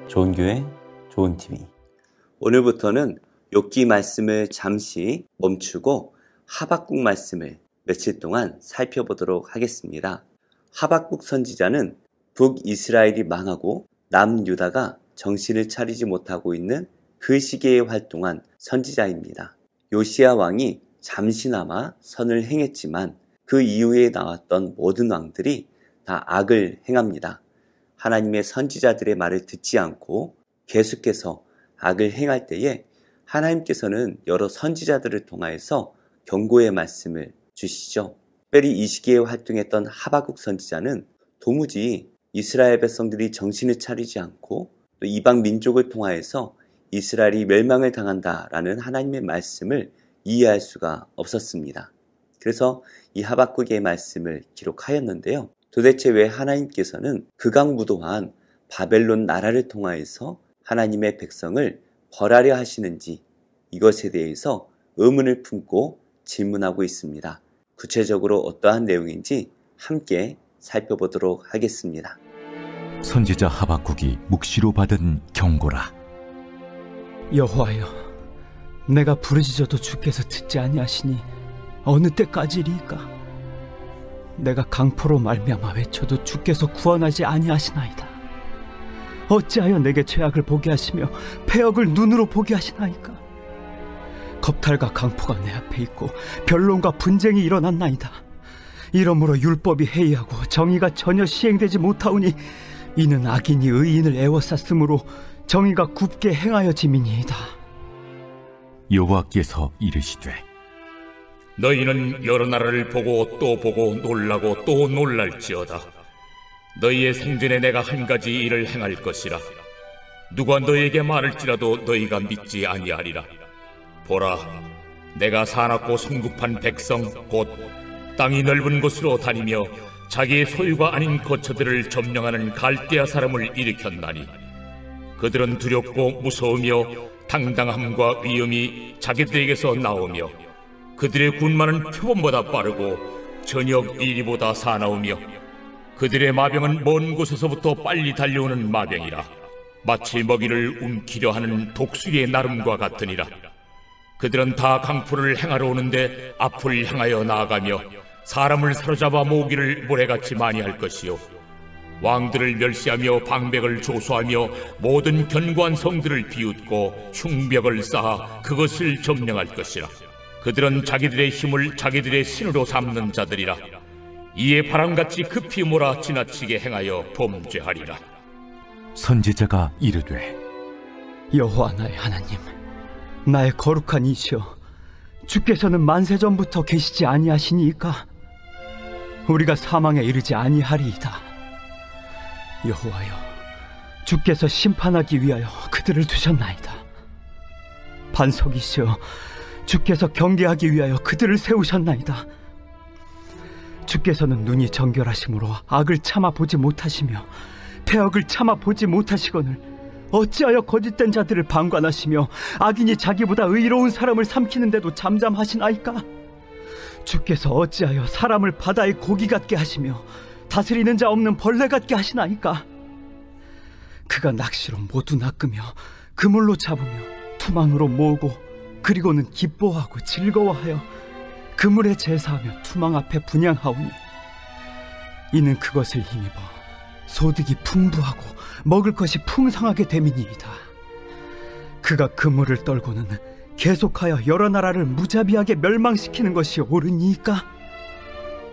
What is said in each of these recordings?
좋은 교회, 좋은 TV. 오늘부터는 욥기 말씀을 잠시 멈추고 하박국 말씀을 며칠 동안 살펴보도록 하겠습니다. 하박국 선지자는 북이스라엘이 망하고 남유다가 정신을 차리지 못하고 있는 그 시기에 활동한 선지자입니다. 요시야 왕이 잠시나마 선을 행했지만 그 이후에 나왔던 모든 왕들이 다 악을 행합니다. 하나님의 선지자들의 말을 듣지 않고 계속해서 악을 행할 때에 하나님께서는 여러 선지자들을 통하여서 경고의 말씀을 주시죠. 특별히 이 시기에 활동했던 하박국 선지자는 도무지 이스라엘 백성들이 정신을 차리지 않고 또 이방 민족을 통하여서 이스라엘이 멸망을 당한다라는 하나님의 말씀을 이해할 수가 없었습니다. 그래서 이 하박국의 말씀을 기록하였는데요. 도대체 왜 하나님께서는 극악무도한 바벨론 나라를 통하여서 하나님의 백성을 벌하려 하시는지 이것에 대해서 의문을 품고 질문하고 있습니다. 구체적으로 어떠한 내용인지 함께 살펴보도록 하겠습니다. 선지자 하박국이 묵시로 받은 경고라. 여호와여, 내가 부르짖어도 주께서 듣지 아니하시니 어느 때까지리이까? 내가 강포로 말미암아 외쳐도 주께서 구원하지 아니하시나이다. 어찌하여 내게 죄악을 보게 하시며 패역을 눈으로 보게 하시나이까? 겁탈과 강포가 내 앞에 있고 변론과 분쟁이 일어났나이다. 이러므로 율법이 해이하고 정의가 전혀 시행되지 못하오니 이는 악인이 의인을 애워쌌으므로 정의가 굽게 행하여짐이니이다. 여호와께서 이르시되 너희는 여러 나라를 보고 또 보고 놀라고 또 놀랄지어다. 너희의 생전에 내가 한 가지 일을 행할 것이라. 누가 너희에게 말할지라도 너희가 믿지 아니하리라. 보라, 내가 사납고 성급한 백성 곧 땅이 넓은 곳으로 다니며 자기의 소유가 아닌 거처들을 점령하는 갈대아 사람을 일으켰나니 그들은 두렵고 무서우며 당당함과 위엄이 자기들에게서 나오며 그들의 군마는 표범보다 빠르고 저녁 이리보다 사나우며 그들의 마병은 먼 곳에서부터 빨리 달려오는 마병이라. 마치 먹이를 움키려 하는 독수리의 나름과 같으니라. 그들은 다 강포를 행하러 오는데 앞을 향하여 나아가며 사람을 사로잡아 모으기를 모래같이 많이 할 것이요 왕들을 멸시하며 방백을 조소하며 모든 견고한 성들을 비웃고 흉벽을 쌓아 그것을 점령할 것이라. 그들은 자기들의 힘을 자기들의 신으로 삼는 자들이라. 이에 바람같이 급히 몰아 지나치게 행하여 범죄하리라. 선지자가 이르되 여호와 나의 하나님, 나의 거룩한 이시여, 주께서는 만세전부터 계시지 아니하시니이까? 우리가 사망에 이르지 아니하리이다. 여호와여, 주께서 심판하기 위하여 그들을 두셨나이다. 반석이시여, 주께서 경계하기 위하여 그들을 세우셨나이다. 주께서는 눈이 정결하심으로 악을 참아 보지 못하시며 패역을 참아 보지 못하시거늘 어찌하여 거짓된 자들을 방관하시며 악인이 자기보다 의로운 사람을 삼키는데도 잠잠하시나이까? 주께서 어찌하여 사람을 바다의 고기 같게 하시며 다스리는 자 없는 벌레 같게 하시나이까? 그가 낚시로 모두 낚으며 그물로 잡으며 투망으로 모으고 그리고는 기뻐하고 즐거워하여 그물에 제사하며 투망 앞에 분향하오니 이는 그것을 힘입어 소득이 풍부하고 먹을 것이 풍성하게 됨이니이다. 그가 그물을 떨고는 계속하여 여러 나라를 무자비하게 멸망시키는 것이 옳으니까?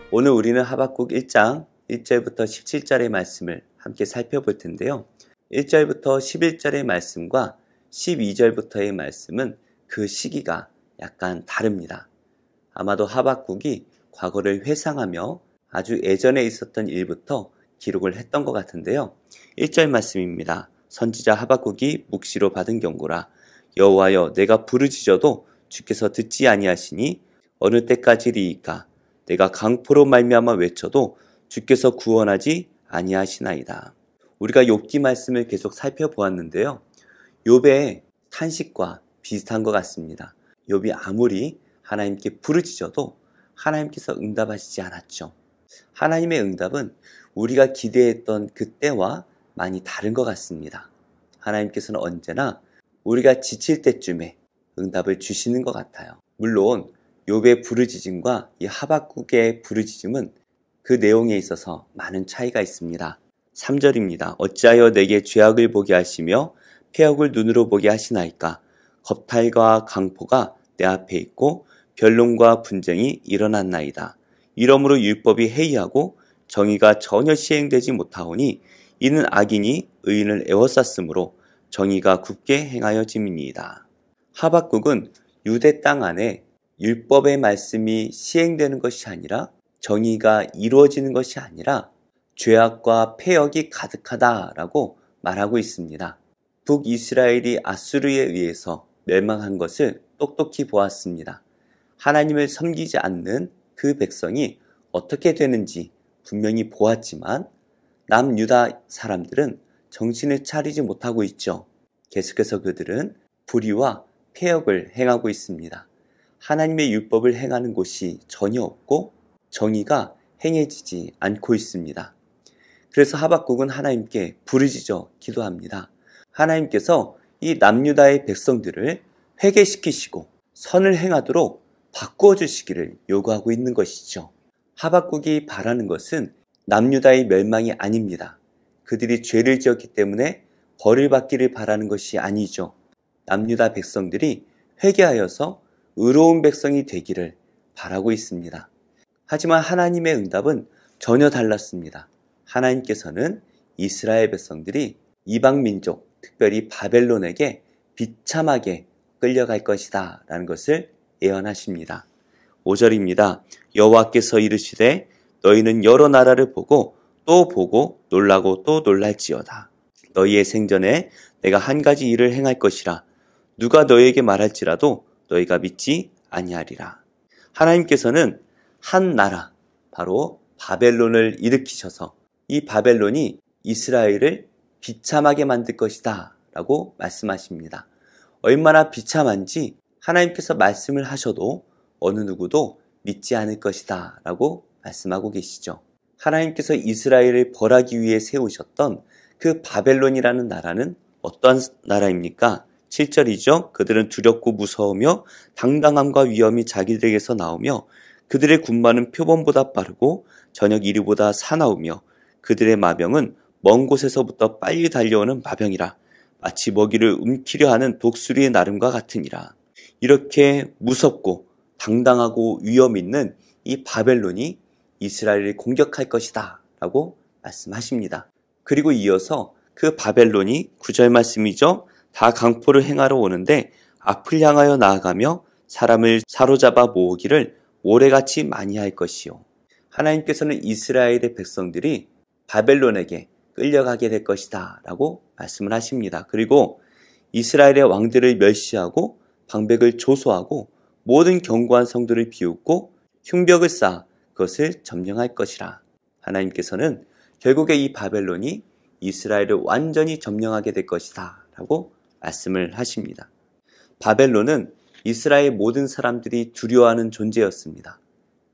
오늘 우리는 하박국 1장 1절부터 17절의 말씀을 함께 살펴볼 텐데요. 1절부터 11절의 말씀과 12절부터의 말씀은 그 시기가 약간 다릅니다. 아마도 하박국이 과거를 회상하며 아주 예전에 있었던 일부터 기록을 했던 것 같은데요. 1절 말씀입니다. 선지자 하박국이 묵시로 받은 경고라. 여호와여, 내가 부르짖어도 주께서 듣지 아니하시니 어느 때까지리이까? 내가 강포로 말미암아 외쳐도 주께서 구원하지 아니하시나이다. 우리가 욥기 말씀을 계속 살펴보았는데요. 욥의 탄식과 비슷한 것 같습니다. 욥이 아무리 하나님께 부르짖어도 하나님께서 응답하시지 않았죠. 하나님의 응답은 우리가 기대했던 그때와 많이 다른 것 같습니다. 하나님께서는 언제나 우리가 지칠 때쯤에 응답을 주시는 것 같아요. 물론 욥의 부르짖음과 이 하박국의 부르짖음은 그 내용에 있어서 많은 차이가 있습니다. 3절입니다. 어찌하여 내게 죄악을 보게 하시며 폐역을 눈으로 보게 하시나이까? 겁탈과 강포가 내 앞에 있고 변론과 분쟁이 일어났나이다. 이러므로 율법이 해이하고 정의가 전혀 시행되지 못하오니 이는 악인이 의인을 에워쌌으므로 정의가 굳게 행하여짐이니이다. 하박국은 유대 땅 안에 율법의 말씀이 시행되는 것이 아니라 정의가 이루어지는 것이 아니라 죄악과 폐역이 가득하다라고 말하고 있습니다. 북이스라엘이 아수르에 의해서 멸망한 것을 똑똑히 보았습니다. 하나님을 섬기지 않는 그 백성이 어떻게 되는지 분명히 보았지만 남유다 사람들은 정신을 차리지 못하고 있죠. 계속해서 그들은 불의와 폐역을 행하고 있습니다. 하나님의 율법을 행하는 곳이 전혀 없고 정의가 행해지지 않고 있습니다. 그래서 하박국은 하나님께 부르짖어 기도합니다. 하나님께서 이 남유다의 백성들을 회개시키시고 선을 행하도록 바꾸어 주시기를 요구하고 있는 것이죠. 하박국이 바라는 것은 남유다의 멸망이 아닙니다. 그들이 죄를 지었기 때문에 벌을 받기를 바라는 것이 아니죠. 남유다 백성들이 회개하여서 의로운 백성이 되기를 바라고 있습니다. 하지만 하나님의 응답은 전혀 달랐습니다. 하나님께서는 이스라엘 백성들이 이방 민족, 특별히 바벨론에게 비참하게 끌려갈 것이다 라는 것을 예언하십니다. 5절입니다. 여호와께서 이르시되 너희는 여러 나라를 보고 또 보고 놀라고 또 놀랄지어다. 너희의 생전에 내가 한 가지 일을 행할 것이라. 누가 너희에게 말할지라도 너희가 믿지 아니하리라. 하나님께서는 한 나라, 바로 바벨론을 일으키셔서 이 바벨론이 이스라엘을 비참하게 만들 것이다 라고 말씀하십니다. 얼마나 비참한지 하나님께서 말씀을 하셔도 어느 누구도 믿지 않을 것이다 라고 말씀하고 계시죠. 하나님께서 이스라엘을 벌하기 위해 세우셨던 그 바벨론이라는 나라는 어떠한 나라입니까? 7절이죠. 그들은 두렵고 무서우며 당당함과 위엄이 자기들에게서 나오며 그들의 군마는 표범보다 빠르고 저녁 이르보다 사나우며 그들의 마병은 먼 곳에서부터 빨리 달려오는 마병이라. 마치 먹이를 움키려 하는 독수리의 나름과 같으니라. 이렇게 무섭고 당당하고 위엄 있는 이 바벨론이 이스라엘을 공격할 것이다 라고 말씀하십니다. 그리고 이어서 그 바벨론이 9절 말씀이죠. 다 강포를 행하러 오는데 앞을 향하여 나아가며 사람을 사로잡아 모으기를 모래같이 많이 할 것이요. 하나님께서는 이스라엘의 백성들이 바벨론에게 끌려가게 될 것이다 라고 말씀을 하십니다. 그리고 이스라엘의 왕들을 멸시하고 방백을 조소하고 모든 견고한 성들을 비웃고 흉벽을 쌓아 그것을 점령할 것이라. 하나님께서는 결국에 이 바벨론이 이스라엘을 완전히 점령하게 될 것이다 라고 말씀을 하십니다. 바벨론은 이스라엘 모든 사람들이 두려워하는 존재였습니다.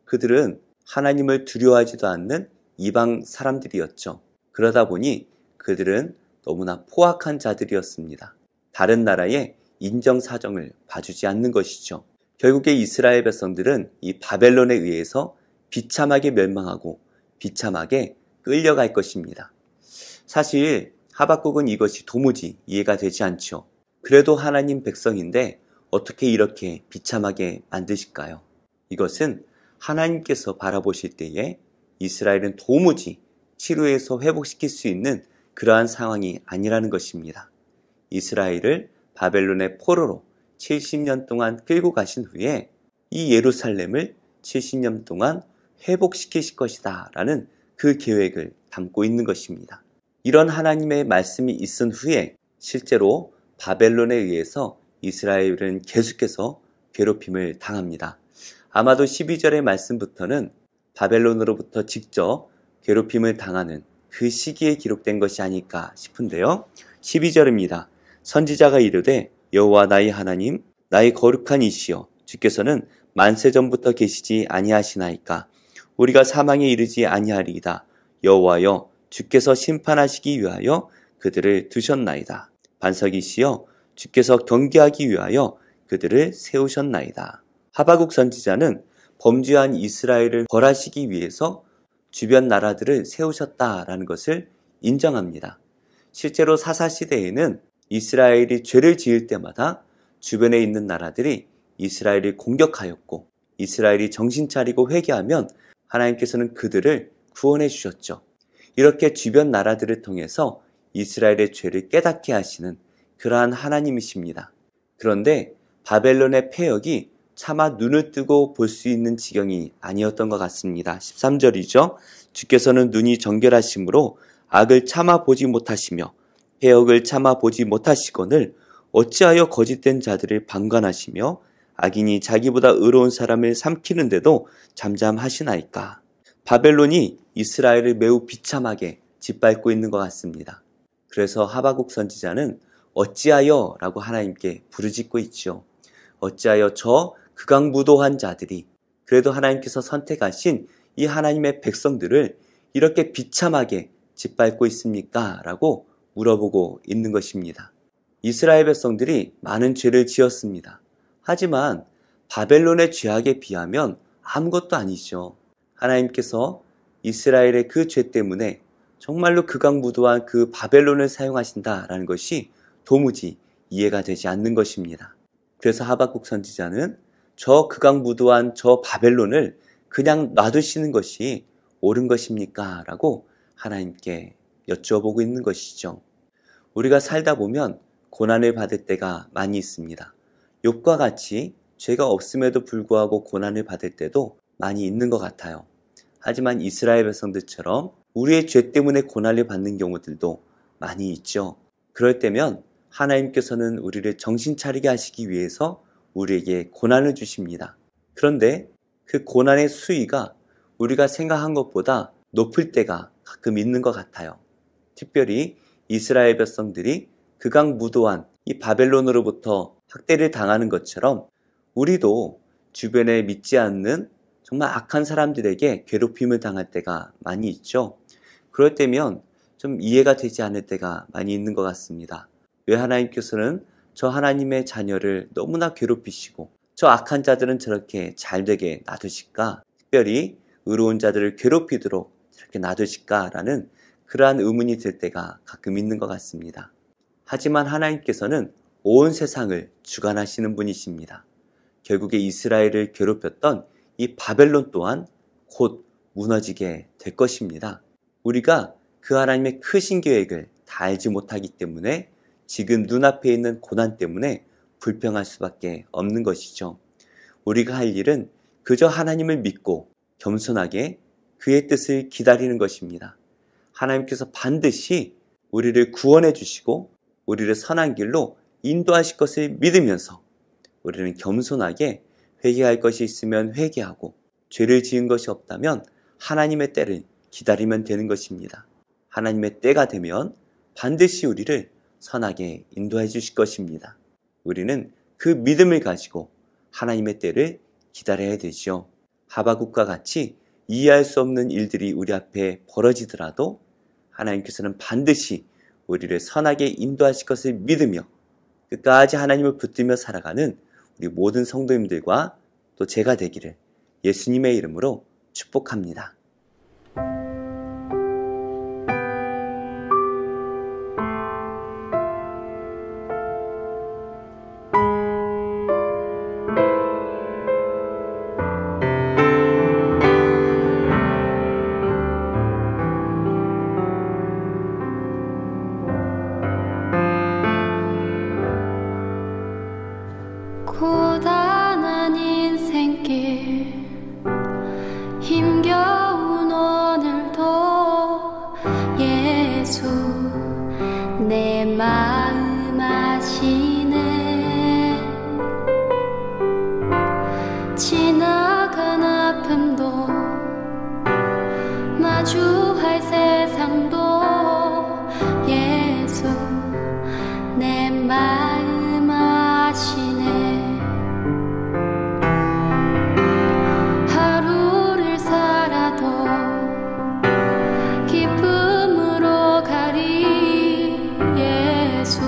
그들은 하나님을 두려워하지도 않는 이방 사람들이었죠. 그러다 보니 그들은 너무나 포악한 자들이었습니다. 다른 나라의 인정사정을 봐주지 않는 것이죠. 결국에 이스라엘 백성들은 이 바벨론에 의해서 비참하게 멸망하고 비참하게 끌려갈 것입니다. 사실 하박국은 이것이 도무지 이해가 되지 않죠. 그래도 하나님 백성인데 어떻게 이렇게 비참하게 만드실까요? 이것은 하나님께서 바라보실 때에 이스라엘은 도무지 치료해서 회복시킬 수 있는 그러한 상황이 아니라는 것입니다. 이스라엘을 바벨론의 포로로 70년 동안 끌고 가신 후에 이 예루살렘을 70년 동안 회복시키실 것이다 라는 그 계획을 담고 있는 것입니다. 이런 하나님의 말씀이 있은 후에 실제로 바벨론에 의해서 이스라엘은 계속해서 괴롭힘을 당합니다. 아마도 12절의 말씀부터는 바벨론으로부터 직접 괴롭힘을 당하는 그 시기에 기록된 것이 아닐까 싶은데요. 12절입니다. 선지자가 이르되 여호와 나의 하나님 나의 거룩한 이시여 주께서는 만세 전부터 계시지 아니하시나이까. 우리가 사망에 이르지 아니하리이다. 여호와여 주께서 심판하시기 위하여 그들을 두셨나이다. 반석이시여 주께서 경계하기 위하여 그들을 세우셨나이다. 하박국 선지자는 범죄한 이스라엘을 벌하시기 위해서 주변 나라들을 세우셨다라는 것을 인정합니다. 실제로 사사시대에는 이스라엘이 죄를 지을 때마다 주변에 있는 나라들이 이스라엘을 공격하였고 이스라엘이 정신 차리고 회개하면 하나님께서는 그들을 구원해 주셨죠. 이렇게 주변 나라들을 통해서 이스라엘의 죄를 깨닫게 하시는 그러한 하나님이십니다. 그런데 바벨론의 패역이 차마 눈을 뜨고 볼 수 있는 지경이 아니었던 것 같습니다. 13절이죠. 주께서는 눈이 정결하심으로 악을 참아 보지 못하시며 패역을 참아 보지 못하시거늘 어찌하여 거짓된 자들을 방관하시며 악인이 자기보다 의로운 사람을 삼키는데도 잠잠하시나이까. 바벨론이 이스라엘을 매우 비참하게 짓밟고 있는 것 같습니다. 그래서 하박국 선지자는 어찌하여 라고 하나님께 부르짖고 있죠. 어찌하여 저 극악무도한 자들이 그래도 하나님께서 선택하신 이 하나님의 백성들을 이렇게 비참하게 짓밟고 있습니까? 라고 물어보고 있는 것입니다. 이스라엘 백성들이 많은 죄를 지었습니다. 하지만 바벨론의 죄악에 비하면 아무것도 아니죠. 하나님께서 이스라엘의 그 죄 때문에 정말로 극악무도한 그 바벨론을 사용하신다라는 것이 도무지 이해가 되지 않는 것입니다. 그래서 하박국 선지자는 저 극악무도한 저 바벨론을 그냥 놔두시는 것이 옳은 것입니까? 라고 하나님께 여쭤보고 있는 것이죠. 우리가 살다 보면 고난을 받을 때가 많이 있습니다. 욥과 같이 죄가 없음에도 불구하고 고난을 받을 때도 많이 있는 것 같아요. 하지만 이스라엘 백성들처럼 우리의 죄 때문에 고난을 받는 경우들도 많이 있죠. 그럴 때면 하나님께서는 우리를 정신 차리게 하시기 위해서 우리에게 고난을 주십니다. 그런데 그 고난의 수위가 우리가 생각한 것보다 높을 때가 가끔 있는 것 같아요. 특별히 이스라엘 백성들이 극악무도한 이 바벨론으로부터 학대를 당하는 것처럼 우리도 주변에 믿지 않는 정말 악한 사람들에게 괴롭힘을 당할 때가 많이 있죠. 그럴 때면 좀 이해가 되지 않을 때가 많이 있는 것 같습니다. 왜 하나님께서는 저 하나님의 자녀를 너무나 괴롭히시고 저 악한 자들은 저렇게 잘되게 놔두실까? 특별히 의로운 자들을 괴롭히도록 저렇게 놔두실까라는 그러한 의문이 들 때가 가끔 있는 것 같습니다. 하지만 하나님께서는 온 세상을 주관하시는 분이십니다. 결국에 이스라엘을 괴롭혔던 이 바벨론 또한 곧 무너지게 될 것입니다. 우리가 그 하나님의 크신 계획을 다 알지 못하기 때문에 지금 눈앞에 있는 고난 때문에 불평할 수밖에 없는 것이죠. 우리가 할 일은 그저 하나님을 믿고 겸손하게 그의 뜻을 기다리는 것입니다. 하나님께서 반드시 우리를 구원해 주시고 우리를 선한 길로 인도하실 것을 믿으면서 우리는 겸손하게 회개할 것이 있으면 회개하고 죄를 지은 것이 없다면 하나님의 때를 기다리면 되는 것입니다. 하나님의 때가 되면 반드시 우리를 선하게 인도해 주실 것입니다. 우리는 그 믿음을 가지고 하나님의 때를 기다려야 되죠. 하박국과 같이 이해할 수 없는 일들이 우리 앞에 벌어지더라도 하나님께서는 반드시 우리를 선하게 인도하실 것을 믿으며 끝까지 하나님을 붙들며 살아가는 우리 모든 성도님들과 또 제가 되기를 예수님의 이름으로 축복합니다. 고단한 인생길 힘겨운 오늘도 예수 내 마음 아시네. 지나간 아픔도 마주할 세상도 예수 내 마음 아시네. 기쁨으로 가리 예수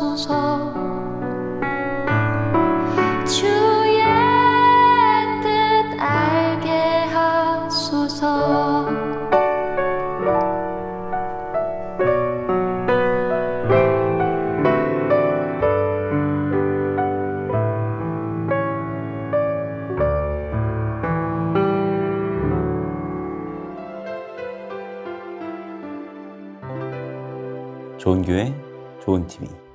하소서. 주의 뜻 알게 하소서. 좋은 교회, 좋은 TV.